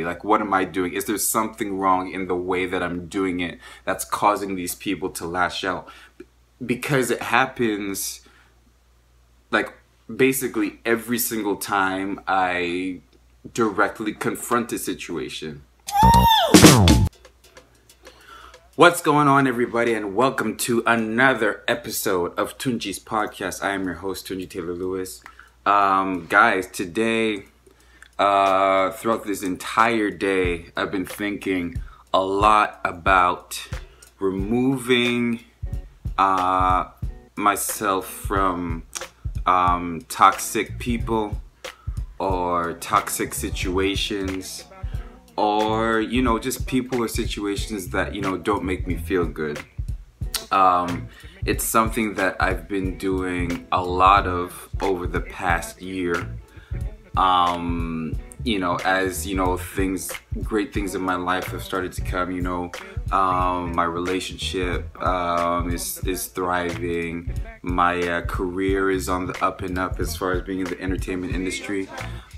Like, what am I doing? Is there something wrong in the way that I'm doing it that's causing these people to lash out? Because it happens, like, basically every single time I directly confront a situation. What's going on, everybody, and welcome to another episode of Tunji's podcast. I am your host, Tunji Taylor Lewis. Guys, today, throughout this entire day, I've been thinking a lot about removing myself from toxic people or toxic situations, or, you know, just people or situations that, you know, don't make me feel good. It's something that I've been doing a lot of over the past year. You know, as, you know, great things in my life have started to come, you know, my relationship is thriving. My career is on the up and up as far as being in the entertainment industry.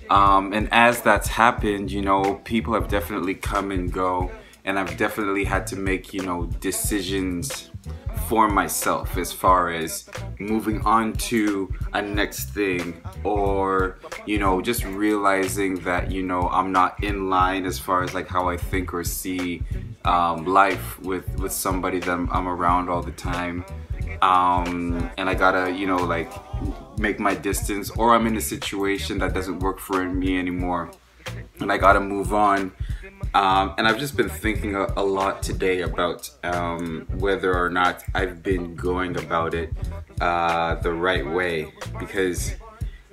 And as that's happened, you know, people have definitely come and go, and I've definitely had to make, you know, decisions for myself as far as moving on to a next thing, or, you know, just realizing that, you know, I'm not in line as far as like how I think or see life with somebody that I'm around all the time. And I gotta, you know, like, make my distance, or I'm in a situation that doesn't work for me anymore and I gotta move on. And I've just been thinking a lot today about whether or not I've been going about it the right way, because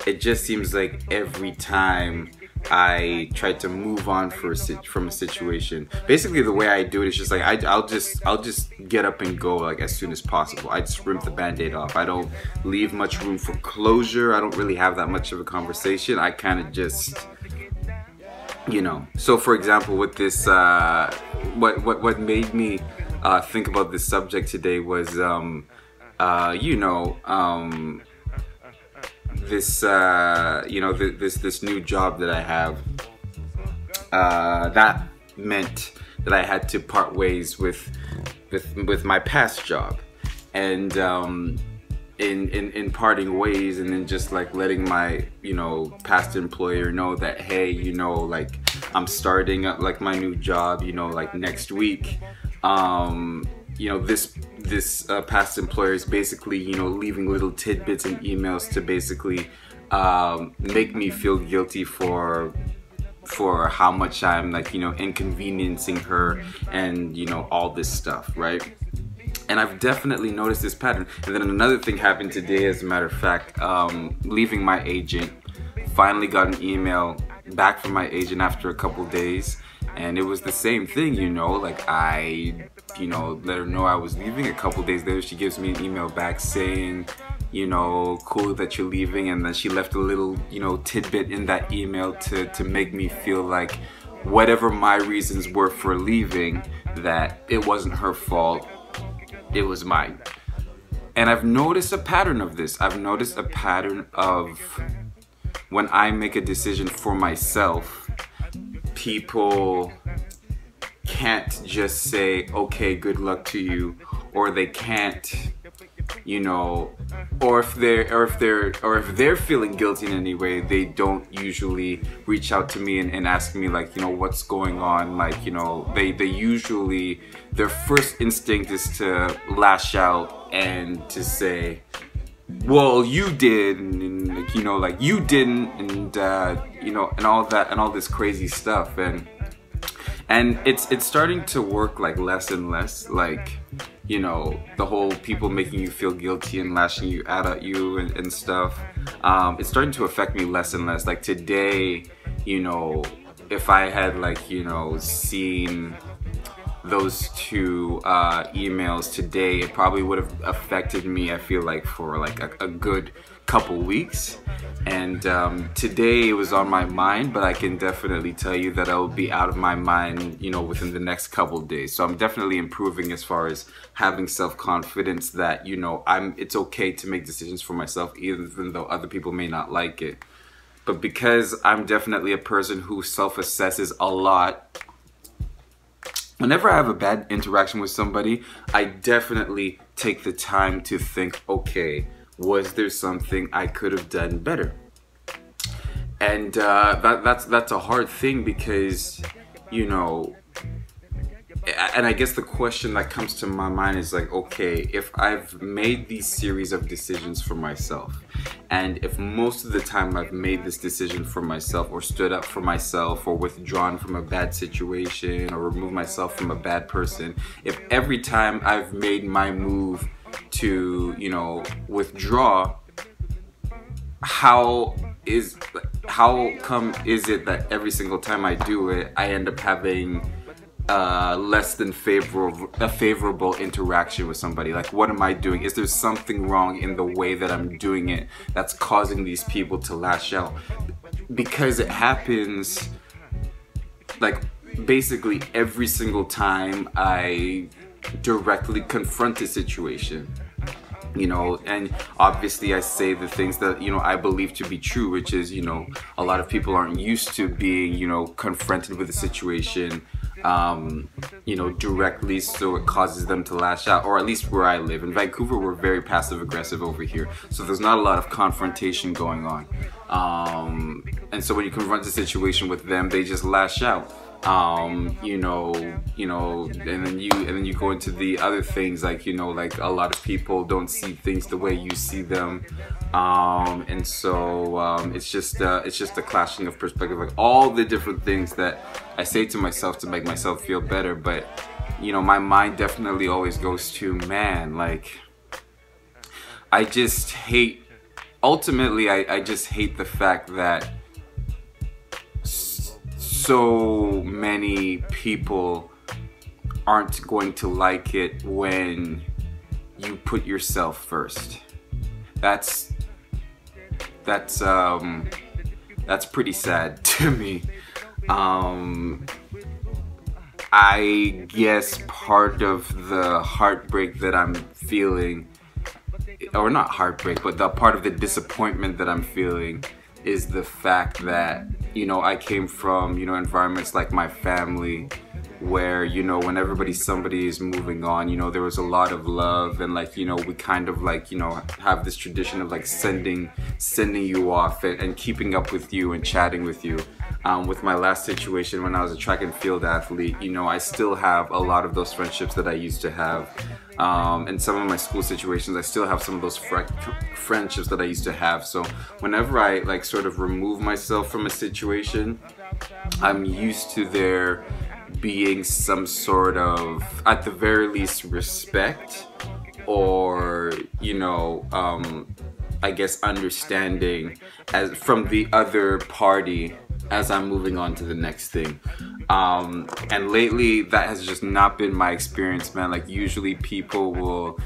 it just seems like every time I try to move on from a situation, basically the way I do it is just like I'll just get up and go, like, as soon as possible. I just rip the band-aid off. I don't leave much room for closure. I don't really have that much of a conversation. I kind of just, you know. So for example, with this what made me think about this subject today was you know, this you know, this new job that I have, that meant that I had to part ways with my past job, and in parting ways, and then just like letting my, you know, past employer know that, hey, you know, like, I'm starting like my new job, you know, like next week. You know, this past employer is basically, you know, leaving little tidbits and emails to basically make me feel guilty for how much I'm, like, you know, inconveniencing her, and, you know, all this stuff, right? And I've definitely noticed this pattern. And then another thing happened today, as a matter of fact. Leaving my agent, finally got an email back from my agent after a couple days, and it was the same thing, you know, like, I, you know, let her know I was leaving. A couple days later, she gives me an email back saying, you know, cool that you're leaving, and then she left a little, you know, tidbit in that email to make me feel like whatever my reasons were for leaving, that it wasn't her fault, it was mine. And I've noticed a pattern of this. I've noticed a pattern of, when I make a decision for myself, people can't just say, okay, good luck to you, or they can't, you know, or if they're feeling guilty in any way, they don't usually reach out to me and ask me, like, you know, what's going on. Like, you know, they usually, their first instinct is to lash out and to say, well, you did, and you know, like, you didn't, and you know, and all that, and all this crazy stuff, and it's starting to work, like, less and less, like, you know, the whole people making you feel guilty and lashing you out at you and stuff. It's starting to affect me less and less. Like today, you know, if I had, like, you know, seen those two emails today, it probably would have affected me, I feel like, for like a good couple weeks. And today it was on my mind, but I can definitely tell you that I'll be out of my mind, you know, within the next couple days. So I'm definitely improving as far as having self-confidence that, you know, it's okay to make decisions for myself, even though other people may not like it. But because I'm definitely a person who self-assesses a lot, whenever I have a bad interaction with somebody, I definitely take the time to think, okay, was there something I could have done better? And that's a hard thing because, you know, and I guess the question that comes to my mind is like, okay, if I've made these series of decisions for myself, and if most of the time I've made this decision for myself, or stood up for myself, or withdrawn from a bad situation, or removed myself from a bad person, if every time I've made my move to, you know, withdraw, how come is it that every single time I do it, I end up having less than favorable interaction with somebody? Like, what am I doing? Is there something wrong in the way that I'm doing it that's causing these people to lash out? Because it happens, like, basically every single time I directly confront a situation. You know, and obviously I say the things that, you know, I believe to be true, which is, you know, a lot of people aren't used to being, you know, confronted with a situation, you know, directly, so it causes them to lash out. Or at least where I live in Vancouver, we're very passive aggressive over here, so there's not a lot of confrontation going on, and so when you confront a situation with them, they just lash out. You know, and then you go into the other things, like, you know, like, a lot of people don't see things the way you see them, and so it's just a clashing of perspective, like all the different things that I say to myself to make myself feel better. But, you know, my mind definitely always goes to, man, like, I just hate, ultimately I just hate the fact that so many people aren't going to like it when you put yourself first. That's pretty sad to me. I guess part of the heartbreak that I'm feeling, or not heartbreak, but the part of the disappointment that I'm feeling, is the fact that, you know, I came from, you know, environments like my family, where, you know, whenever somebody is moving on, you know, there was a lot of love, and, like, you know, we kind of, like, you know, have this tradition of, like, sending you off and keeping up with you and chatting with you. With my last situation, when I was a track and field athlete, you know, I still have a lot of those friendships that I used to have. And some of my school situations, I still have some of those friendships that I used to have. So whenever I, like, sort of remove myself from a situation, I'm used to there being some sort of, at the very least, respect, or, you know, I guess understanding as from the other party as I'm moving on to the next thing. And lately that has just not been my experience, man. Like, usually people will,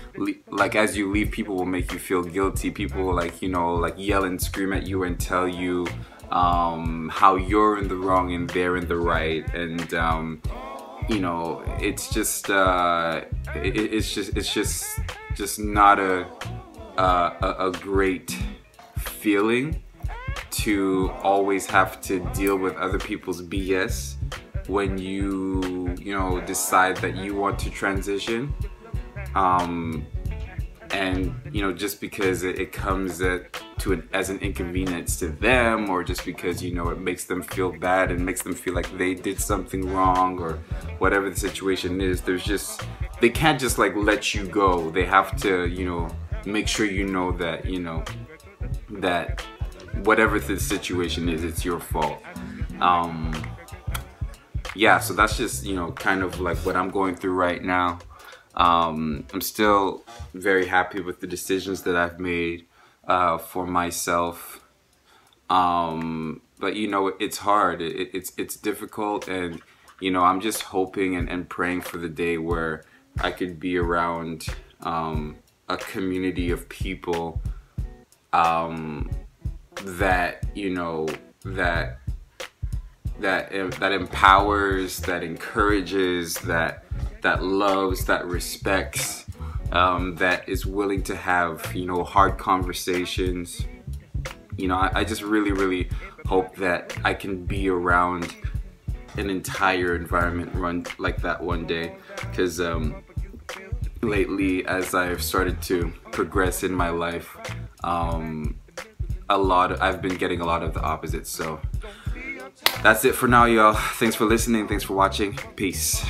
like, as you leave, people will make you feel guilty. People will, like, you know, like, yell and scream at you and tell you how you're in the wrong and they're in the right. And you know, it's just it's not a great feeling to always have to deal with other people's BS when you know, decide that you want to transition. And, you know, just because it comes as an inconvenience to them, or just because, you know, it makes them feel bad and makes them feel like they did something wrong, or whatever the situation is, they can't just, like, let you go. They have to, you know, make sure you know that, you know, that whatever the situation is, it's your fault. Yeah, so that's just, you know, kind of like what I'm going through right now. I'm still very happy with the decisions that I've made for myself, but, you know, it's hard, it's difficult, and, you know, I'm just hoping and praying for the day where I could be around a community of people that, you know, that empowers, that encourages, that loves, that respects, that is willing to have, you know, hard conversations. You know, I just really hope that I can be around an entire environment run like that one day, because lately, as I've started to progress in my life, I've been getting a lot of the opposites. So that's it for now, y'all. Thanks for listening. Thanks for watching. Peace.